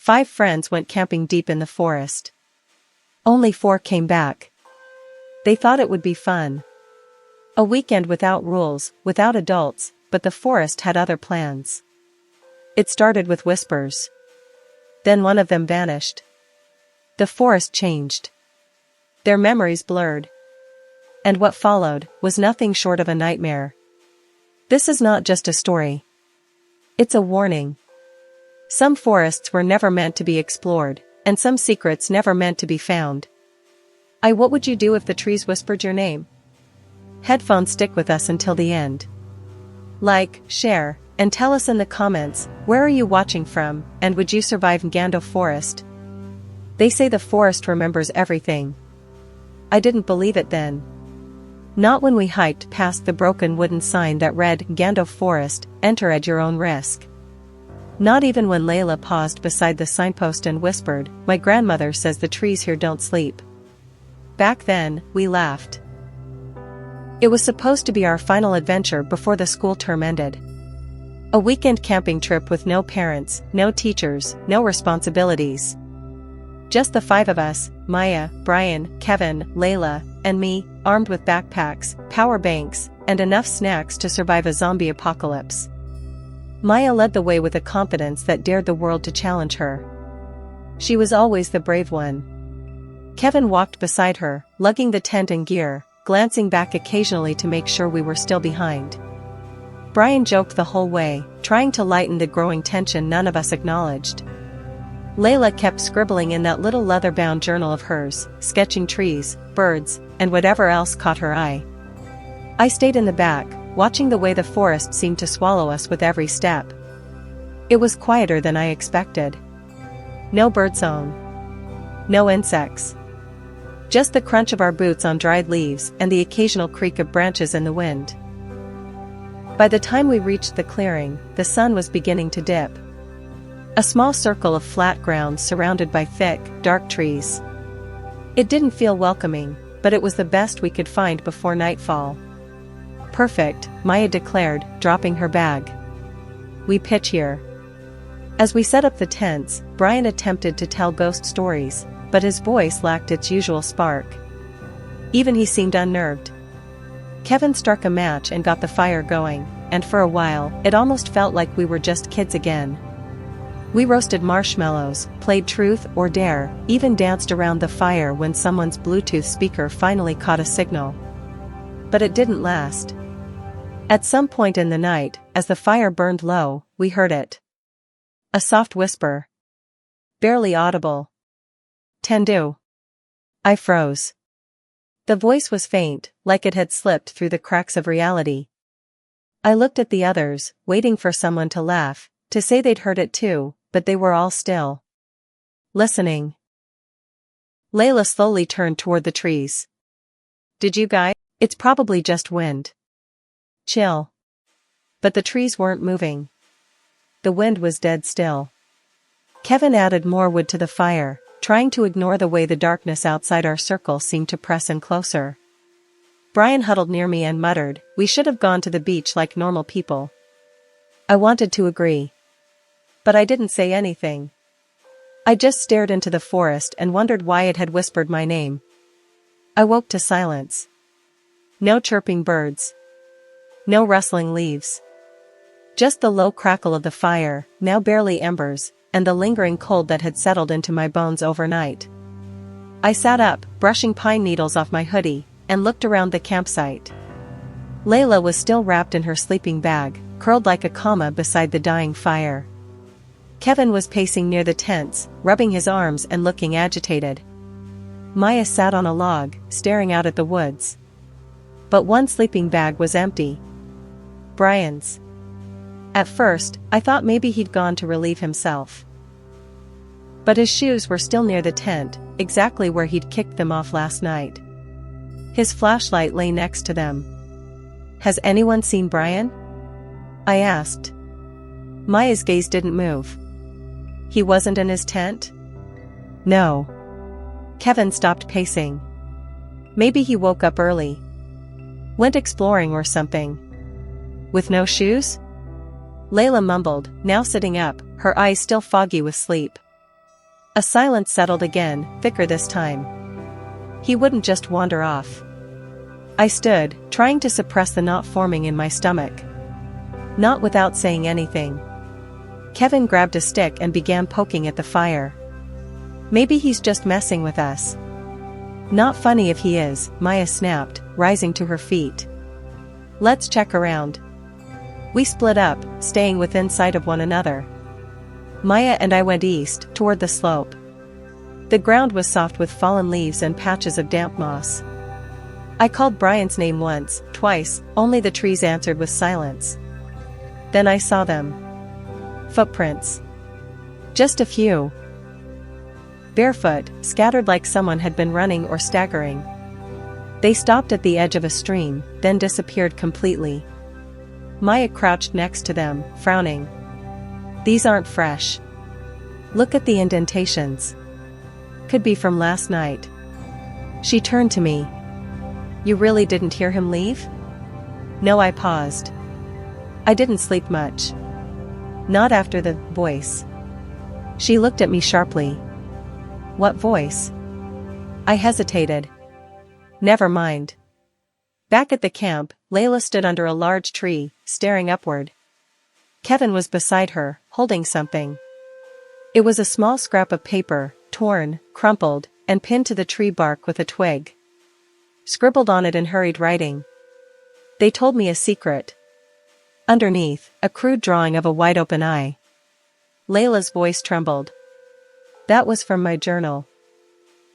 5 friends went camping deep in the forest. Only 4 came back. They thought it would be fun. A weekend without rules, without adults, but the forest had other plans. It started with whispers. Then one of them vanished. The forest changed. Their memories blurred. And what followed was nothing short of a nightmare. This is not just a story. It's a warning. Some forests were never meant to be explored, and some secrets never meant to be found. What would you do if the trees whispered your name? Headphones stick with us until the end. Like, share, and tell us in the comments, where are you watching from, and would you survive Ngando Forest? They say the forest remembers everything. I didn't believe it then. Not when we hiked past the broken wooden sign that read Ngando Forest, enter at your own risk. Not even when Layla paused beside the signpost and whispered, my grandmother says the trees here don't sleep. Back then, we laughed. It was supposed to be our final adventure before the school term ended. A weekend camping trip with no parents, no teachers, no responsibilities. Just the 5 of us, Maya, Brian, Kevin, Layla, and me, armed with backpacks, power banks, and enough snacks to survive a zombie apocalypse. Maya led the way with a confidence that dared the world to challenge her. She was always the brave one. Kevin walked beside her, lugging the tent and gear, glancing back occasionally to make sure we were still behind. Brian joked the whole way, trying to lighten the growing tension none of us acknowledged. Layla kept scribbling in that little leather-bound journal of hers, sketching trees, birds, and whatever else caught her eye. I stayed in the back, watching the way the forest seemed to swallow us with every step. It was quieter than I expected. No birdsong. No insects. Just the crunch of our boots on dried leaves and the occasional creak of branches in the wind. By the time we reached the clearing, the sun was beginning to dip. A small circle of flat ground surrounded by thick, dark trees. It didn't feel welcoming, but it was the best we could find before nightfall. Perfect, Maya declared, dropping her bag. We pitch here. As we set up the tents, Brian attempted to tell ghost stories, but his voice lacked its usual spark. Even he seemed unnerved. Kevin struck a match and got the fire going, and for a while, it almost felt like we were just kids again. We roasted marshmallows, played truth or dare, even danced around the fire when someone's Bluetooth speaker finally caught a signal. But it didn't last. At some point in the night, as the fire burned low, we heard it. A soft whisper. Barely audible. Tendu. I froze. The voice was faint, like it had slipped through the cracks of reality. I looked at the others, waiting for someone to laugh, to say they'd heard it too, but they were all still. Listening. Layla slowly turned toward the trees. Did you guys? It's probably just wind. Chill. But the trees weren't moving. The wind was dead still. Kevin added more wood to the fire, trying to ignore the way the darkness outside our circle seemed to press in closer. Brian huddled near me and muttered, "We should have gone to the beach like normal people." I wanted to agree. But I didn't say anything. I just stared into the forest and wondered why it had whispered my name. I woke to silence. No chirping birds. No rustling leaves. Just the low crackle of the fire, now barely embers, and the lingering cold that had settled into my bones overnight. I sat up, brushing pine needles off my hoodie, and looked around the campsite. Layla was still wrapped in her sleeping bag, curled like a comma beside the dying fire. Kevin was pacing near the tents, rubbing his arms and looking agitated. Maya sat on a log, staring out at the woods. But one sleeping bag was empty. Brian's. At first, I thought maybe he'd gone to relieve himself. But his shoes were still near the tent, exactly where he'd kicked them off last night. His flashlight lay next to them. Has anyone seen Brian? I asked. Maya's gaze didn't move. He wasn't in his tent? No. Kevin stopped pacing. Maybe he woke up early. Went exploring or something. With no shoes? Layla mumbled, now sitting up, her eyes still foggy with sleep. A silence settled again, thicker this time. He wouldn't just wander off. I stood, trying to suppress the knot forming in my stomach. Not without saying anything. Kevin grabbed a stick and began poking at the fire. Maybe he's just messing with us. Not funny if he is, Maya snapped, rising to her feet. Let's check around. We split up, staying within sight of one another. Maya and I went east, toward the slope. The ground was soft with fallen leaves and patches of damp moss. I called Brian's name once, twice, only the trees answered with silence. Then I saw them. Footprints. Just a few. Barefoot, scattered like someone had been running or staggering. They stopped at the edge of a stream, then disappeared completely. Maya crouched next to them, frowning. These aren't fresh. Look at the indentations. Could be from last night. She turned to me. You really didn't hear him leave? No, I paused. I didn't sleep much. Not after the voice. She looked at me sharply. What voice? I hesitated. Never mind. Back at the camp, Layla stood under a large tree, staring upward. Kevin was beside her, holding something. It was a small scrap of paper, torn, crumpled, and pinned to the tree bark with a twig. Scribbled on it in hurried writing. They told me a secret. Underneath, a crude drawing of a wide-open eye. Layla's voice trembled. That was from my journal.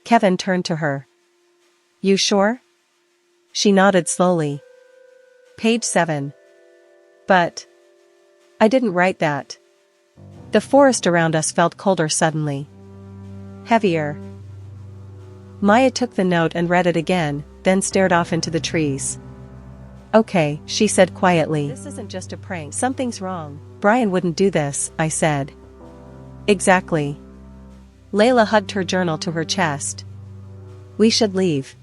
Kevin turned to her. You sure? She nodded slowly. Page 7. But I didn't write that. The forest around us felt colder suddenly. Heavier. Maya took the note and read it again, then stared off into the trees. Okay, she said quietly. This isn't just a prank. Something's wrong. Brian wouldn't do this, I said. Exactly. Layla hugged her journal to her chest. We should leave.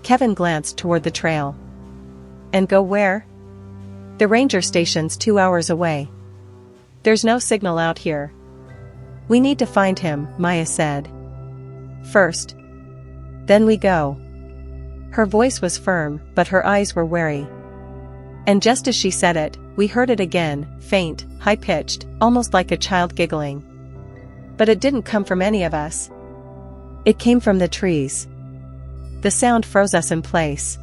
Kevin glanced toward the trail. And go where? The ranger station's 2 hours away. There's no signal out here. We need to find him, Maya said. First. Then we go. Her voice was firm, but her eyes were wary. And just as she said it, we heard it again, faint, high-pitched, almost like a child giggling. But it didn't come from any of us. It came from the trees. The sound froze us in place.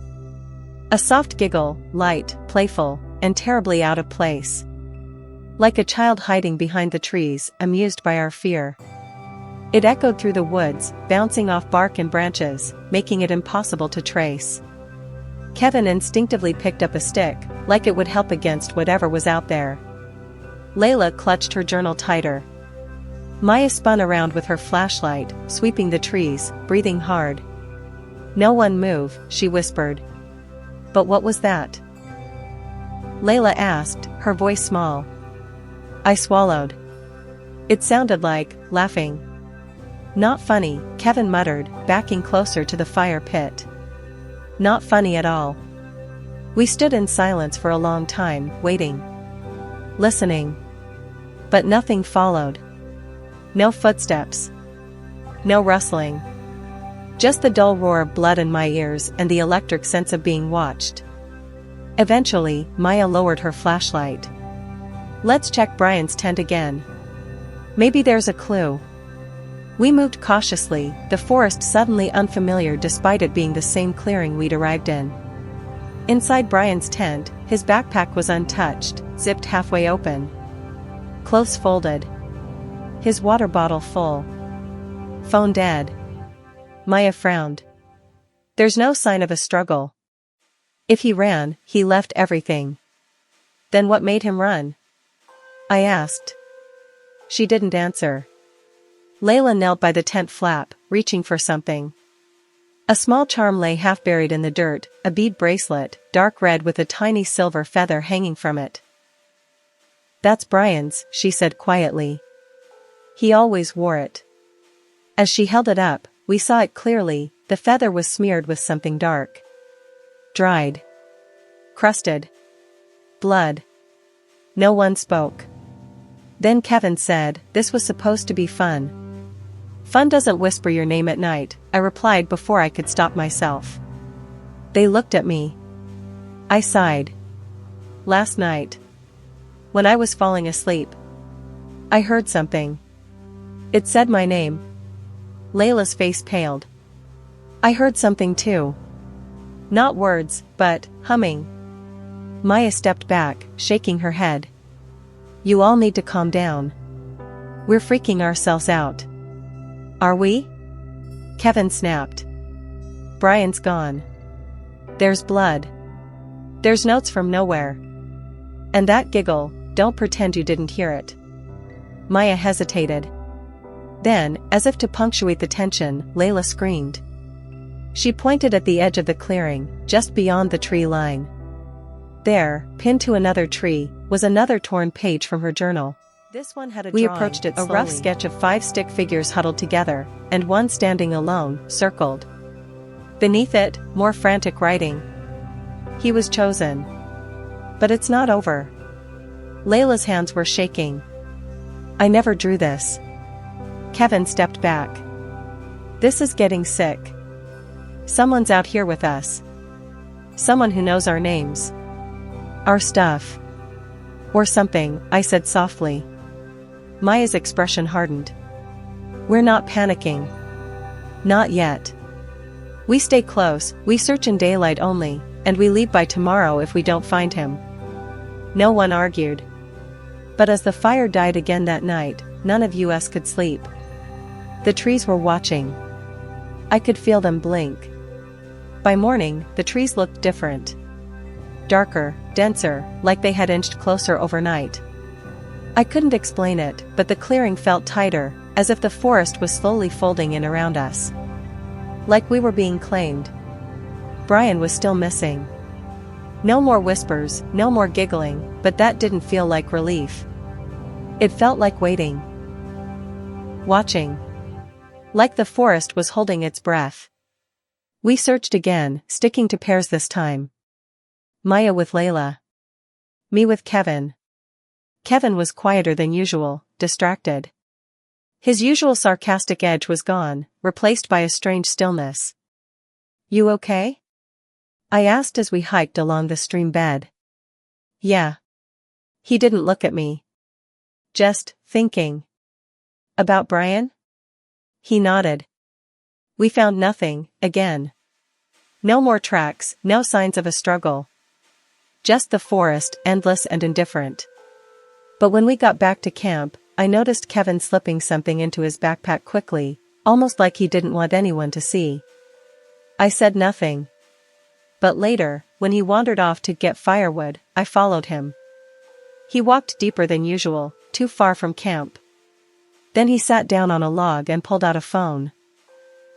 A soft giggle, light, playful, and terribly out of place. Like a child hiding behind the trees, amused by our fear. It echoed through the woods, bouncing off bark and branches, making it impossible to trace. Kevin instinctively picked up a stick, like it would help against whatever was out there. Layla clutched her journal tighter. Maya spun around with her flashlight, sweeping the trees, breathing hard. No one move, she whispered. But what was that? Layla asked, her voice small. I swallowed. It sounded like laughing. Not funny, Kevin muttered, backing closer to the fire pit. Not funny at all. We stood in silence for a long time, waiting. Listening. But nothing followed. No footsteps. No rustling. Just the dull roar of blood in my ears and the electric sense of being watched. Eventually, Maya lowered her flashlight. Let's check Brian's tent again. Maybe there's a clue. We moved cautiously, the forest suddenly unfamiliar despite it being the same clearing we'd arrived in. Inside Brian's tent, his backpack was untouched, zipped halfway open. Close folded. His water bottle full. Phone dead. Maya frowned. There's no sign of a struggle. If he ran, he left everything. Then what made him run? I asked. She didn't answer. Layla knelt by the tent flap, reaching for something. A small charm lay half buried in the dirt, a bead bracelet, dark red with a tiny silver feather hanging from it. That's Brian's, she said quietly. He always wore it. As she held it up, we saw it clearly, the feather was smeared with something dark. Dried. Crusted. Blood. No one spoke. Then Kevin said, this was supposed to be fun. Fun doesn't whisper your name at night, I replied before I could stop myself. They looked at me. I sighed. Last night, when I was falling asleep, I heard something. It said my name. Layla's face paled. I heard something too. Not words, but humming. Maya stepped back, shaking her head. You all need to calm down. We're freaking ourselves out. Are we? Kevin snapped. Brian's gone. There's blood. There's notes from nowhere. And that giggle, don't pretend you didn't hear it. Maya hesitated. Then, as if to punctuate the tension, Layla screamed. She pointed at the edge of the clearing, just beyond the tree line. There, pinned to another tree, was another torn page from her journal. This one had a drawing, approached it slowly, a rough sketch of 5 stick figures huddled together, and one standing alone, circled. Beneath it, more frantic writing. He was chosen. But it's not over. Layla's hands were shaking. I never drew this. Kevin stepped back. This is getting sick. Someone's out here with us. Someone who knows our names. Our stuff. Or something, I said softly. Maya's expression hardened. We're not panicking. Not yet. We stay close, we search in daylight only, and we leave by tomorrow if we don't find him. No one argued. But as the fire died again that night, none of us could sleep. The trees were watching. I could feel them blink. By morning, the trees looked different. Darker, denser, like they had inched closer overnight. I couldn't explain it, but the clearing felt tighter, as if the forest was slowly folding in around us. Like we were being claimed. Brian was still missing. No more whispers, no more giggling, but that didn't feel like relief. It felt like waiting. Watching. Like the forest was holding its breath. We searched again, sticking to pairs this time. Maya with Layla. Me with Kevin. Kevin was quieter than usual, distracted. His usual sarcastic edge was gone, replaced by a strange stillness. You okay? I asked as we hiked along the stream bed. Yeah. He didn't look at me. Just thinking. About Brian? He nodded. We found nothing, again. No more tracks, no signs of a struggle. Just the forest, endless and indifferent. But when we got back to camp, I noticed Kevin slipping something into his backpack quickly, almost like he didn't want anyone to see. I said nothing. But later, when he wandered off to get firewood, I followed him. He walked deeper than usual, too far from camp. Then he sat down on a log and pulled out a phone.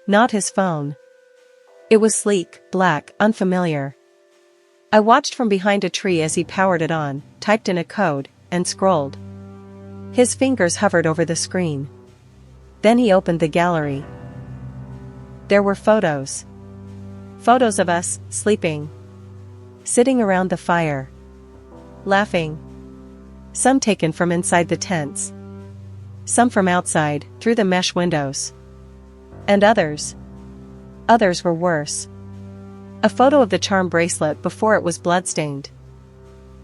Not his phone. It was sleek, black, unfamiliar. I watched from behind a tree as he powered it on, typed in a code, and scrolled. His fingers hovered over the screen. Then he opened the gallery. There were photos. Photos of us, sleeping. Sitting around the fire. Laughing. Some taken from inside the tents. Some from outside, through the mesh windows. And others. Others were worse. A photo of the charm bracelet before it was bloodstained.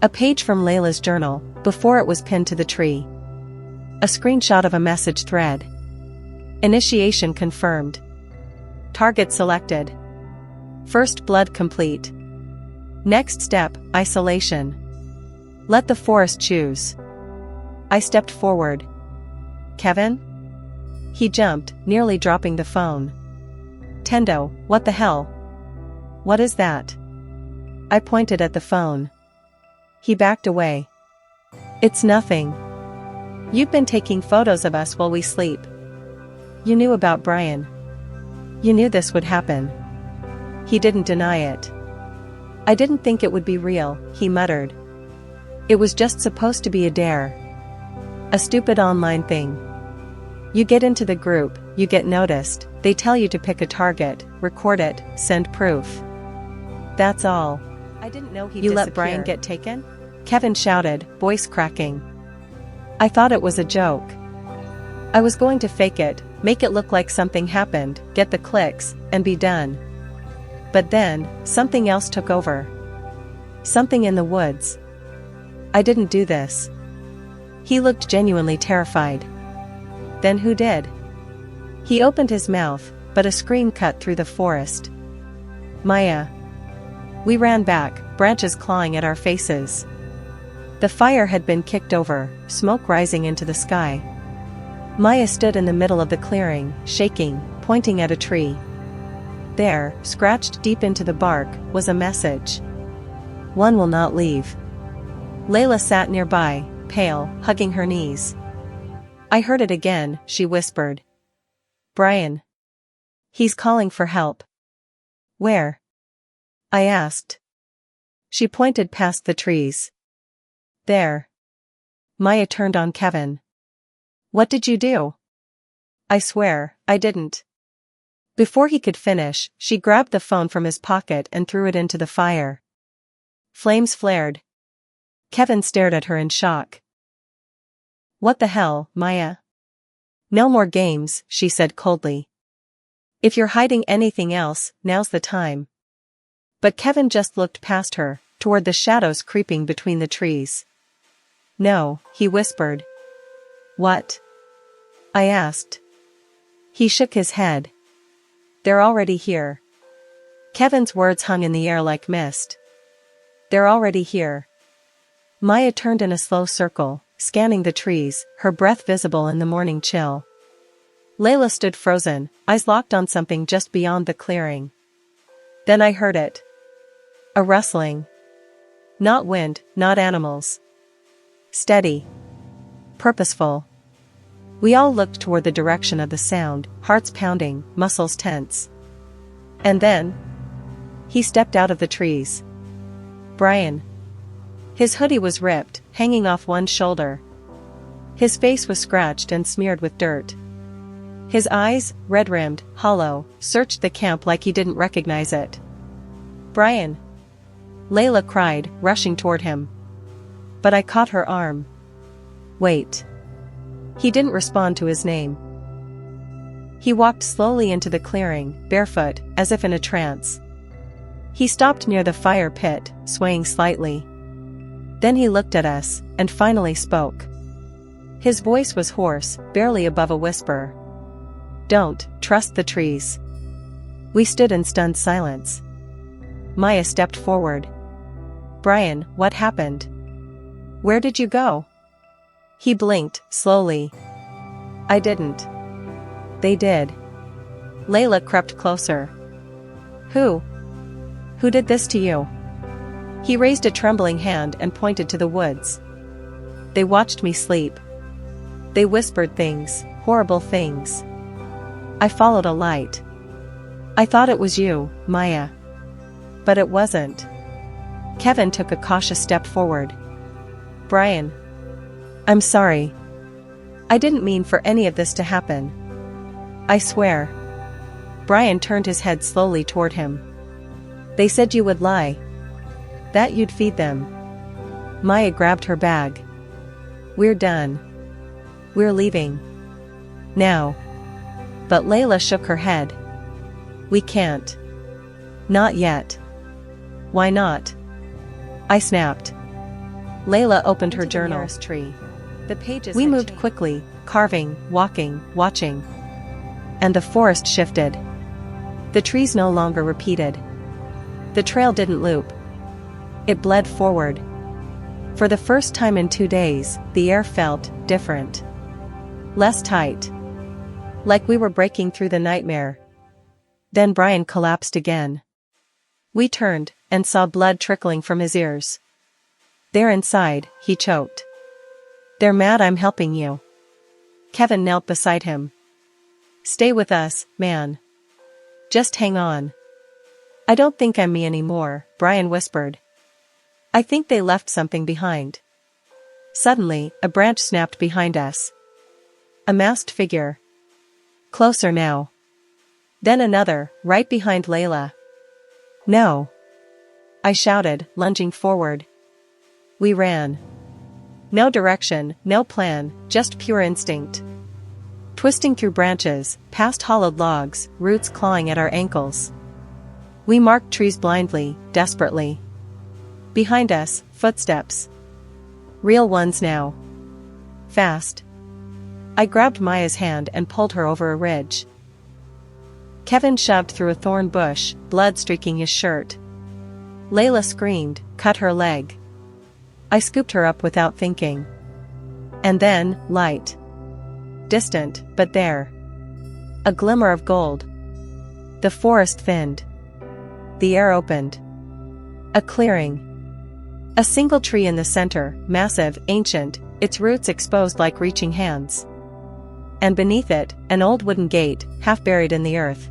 A page from Layla's journal, before it was pinned to the tree. A screenshot of a message thread. Initiation confirmed. Target selected. First blood complete. Next step, isolation. Let the forest choose. I stepped forward. Kevin? He jumped, nearly dropping the phone. Tendo, what the hell? What is that? I pointed at the phone. He backed away. It's nothing. You've been taking photos of us while we sleep. You knew about Brian. You knew this would happen. He didn't deny it. I didn't think it would be real, he muttered. It was just supposed to be a dare. A stupid online thing. You get into the group, you get noticed, they tell you to pick a target, record it, send proof. That's all. I didn't know he'd disappear. You let Brian get taken? Kevin shouted, voice cracking. I thought it was a joke. I was going to fake it, make it look like something happened, get the clicks, and be done. But then, something else took over. Something in the woods. I didn't do this. He looked genuinely terrified. Then who did? He opened his mouth, but a scream cut through the forest. Maya. We ran back, branches clawing at our faces. The fire had been kicked over, smoke rising into the sky. Maya stood in the middle of the clearing, shaking, pointing at a tree. There, scratched deep into the bark, was a message. One will not leave. Layla sat nearby, pale, hugging her knees. I heard it again, she whispered. Brian. He's calling for help. Where? I asked. She pointed past the trees. There. Maya turned on Kevin. What did you do? I swear, I didn't. Before he could finish, she grabbed the phone from his pocket and threw it into the fire. Flames flared. Kevin stared at her in shock. What the hell, Maya? No more games, she said coldly. If you're hiding anything else, now's the time. But Kevin just looked past her, toward the shadows creeping between the trees. No, he whispered. What? I asked. He shook his head. They're already here. Kevin's words hung in the air like mist. They're already here. Maya turned in a slow circle, scanning the trees, her breath visible in the morning chill. Layla stood frozen, eyes locked on something just beyond the clearing. Then I heard it. A rustling. Not wind, not animals. Steady. Purposeful. We all looked toward the direction of the sound, hearts pounding, muscles tense. And then, he stepped out of the trees. Brian. His hoodie was ripped, hanging off one shoulder. His face was scratched and smeared with dirt. His eyes, red-rimmed, hollow, searched the camp like he didn't recognize it. Brian. Layla cried, rushing toward him. But I caught her arm. Wait. He didn't respond to his name. He walked slowly into the clearing, barefoot, as if in a trance. He stopped near the fire pit, swaying slightly. Then he looked at us, and finally spoke. His voice was hoarse, barely above a whisper. Don't trust the trees. We stood in stunned silence. Maya stepped forward. Brian, what happened? Where did you go? He blinked, slowly. I didn't. They did. Layla crept closer. Who? Who did this to you? He raised a trembling hand and pointed to the woods. They watched me sleep. They whispered things, horrible things. I followed a light. I thought it was you, Maya. But it wasn't. Kevin took a cautious step forward. Brian. I'm sorry. I didn't mean for any of this to happen. I swear. Brian turned his head slowly toward him. They said you would lie. That you'd feed them. Maya grabbed her bag. We're done. We're leaving. Now. But Layla shook her head. We can't. Not yet. Why not? I snapped. Layla opened her journal. Tree. The pages we moved quickly, carving, walking, watching. And the forest shifted. The trees no longer repeated. The trail didn't loop. It bled forward. For the first time in 2 days, the air felt different. Less tight. Like we were breaking through the nightmare. Then Brian collapsed again. We turned, and saw blood trickling from his ears. There inside, he choked. They're mad I'm helping you. Kevin knelt beside him. Stay with us, man. Just hang on. I don't think I'm me anymore, Brian whispered. I think they left something behind. Suddenly, a branch snapped behind us. A masked figure. Closer now. Then another, right behind Layla. No. I shouted, lunging forward. We ran. No direction, no plan, just pure instinct. twisting through branches, past hollowed logs, roots clawing at our ankles. We marked trees blindly, desperately. Behind us, footsteps. Real ones now. Fast. I grabbed Maya's hand and pulled her over a ridge. Kevin shoved through a thorn bush, blood streaking his shirt. Layla screamed, cut her leg. I scooped her up without thinking. And then, light. Distant, but there. A glimmer of gold. The forest thinned. The air opened. A clearing. A single tree in the center, massive, ancient, its roots exposed like reaching hands. And beneath it, an old wooden gate, half buried in the earth.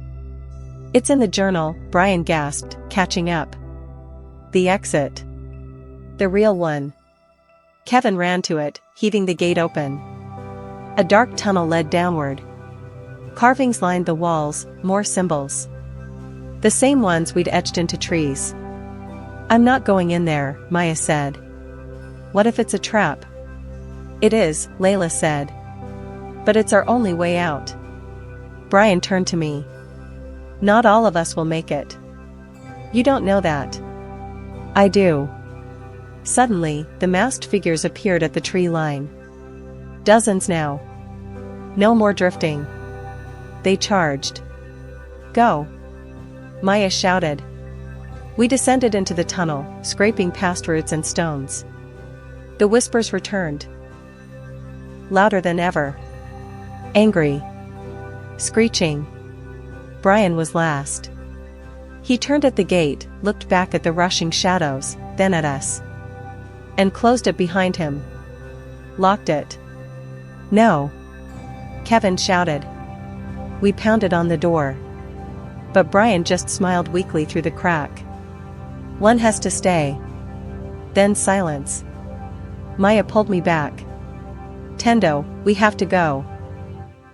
It's in the journal, Brian gasped, catching up. The exit. The real one. Kevin ran to it, heaving the gate open. A dark tunnel led downward. Carvings lined the walls, more symbols. The same ones we'd etched into trees. I'm not going in there, Maya said. What if it's a trap? It is, Layla said. But it's our only way out. Brian turned to me. Not all of us will make it. You don't know that. I do. Suddenly, the masked figures appeared at the tree line. Dozens now. No more drifting. They charged. Go. Maya shouted. We descended into the tunnel, scraping past roots and stones. The whispers returned. Louder than ever. Angry. Screeching. Brian was last. He turned at the gate, looked back at the rushing shadows, then at us. And closed it behind him. Locked it. No. Kevin shouted. We pounded on the door. But Brian just smiled weakly through the crack. One has to stay. Then silence. Maya pulled me back. Tendo, we have to go.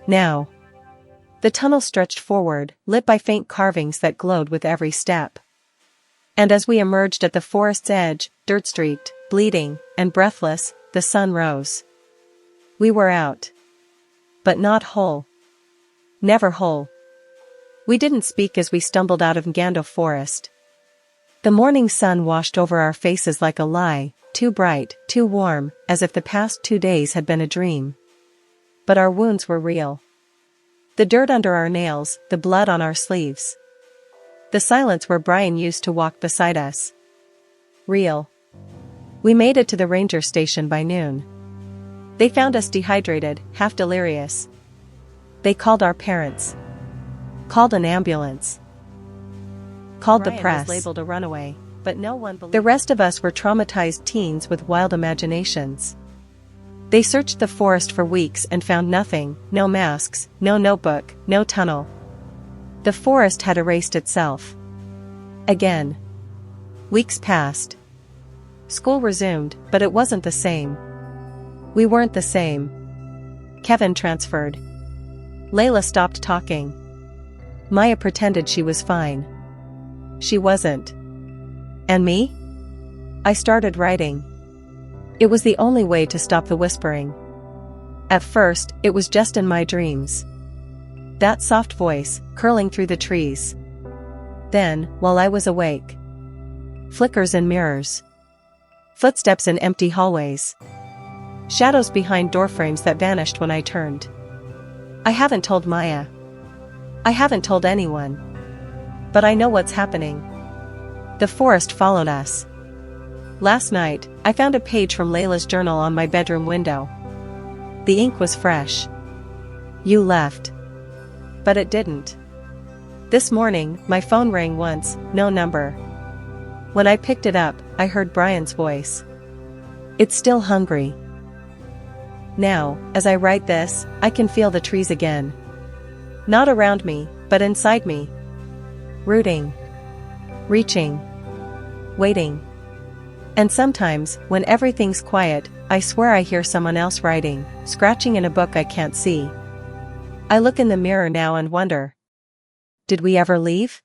Now. The tunnel stretched forward, lit by faint carvings that glowed with every step. And as we emerged at the forest's edge, dirt-streaked, bleeding, and breathless, the sun rose. We were out. But not whole. Never whole. We didn't speak as we stumbled out of Ngando Forest. The morning sun washed over our faces like a lie, too bright, too warm, as if the past 2 days had been a dream. But our wounds were real. The dirt under our nails, the blood on our sleeves. The silence where Brian used to walk beside us. Real. We made it to the ranger station by noon. They found us dehydrated, half delirious. They called our parents. Called an ambulance. Called the press. Was labeled a runaway, but no one believed. The rest of us were traumatized teens with wild imaginations. They searched the forest for weeks and found nothing, no masks, no notebook, no tunnel. The forest had erased itself. Again. Weeks passed. School resumed, but it wasn't the same. We weren't the same. Kevin transferred. Layla stopped talking. Maya pretended she was fine. She wasn't. And me? I started writing. It was the only way to stop the whispering. At first, it was just in my dreams. That soft voice, curling through the trees. Then, while I was awake. Flickers in mirrors. Footsteps in empty hallways. Shadows behind doorframes that vanished when I turned. I haven't told Maya. I haven't told anyone. But I know what's happening. The forest followed us. Last night, I found a page from Layla's journal on my bedroom window. The ink was fresh. You left. But it didn't. This morning, my phone rang once, no number. When I picked it up, I heard Brian's voice. It's still hungry. Now, as I write this, I can feel the trees again. Not around me, but inside me. Rooting. Reaching. Waiting. And sometimes, when everything's quiet, I swear I hear someone else writing, scratching in a book I can't see. I look in the mirror now and wonder. Did we ever leave?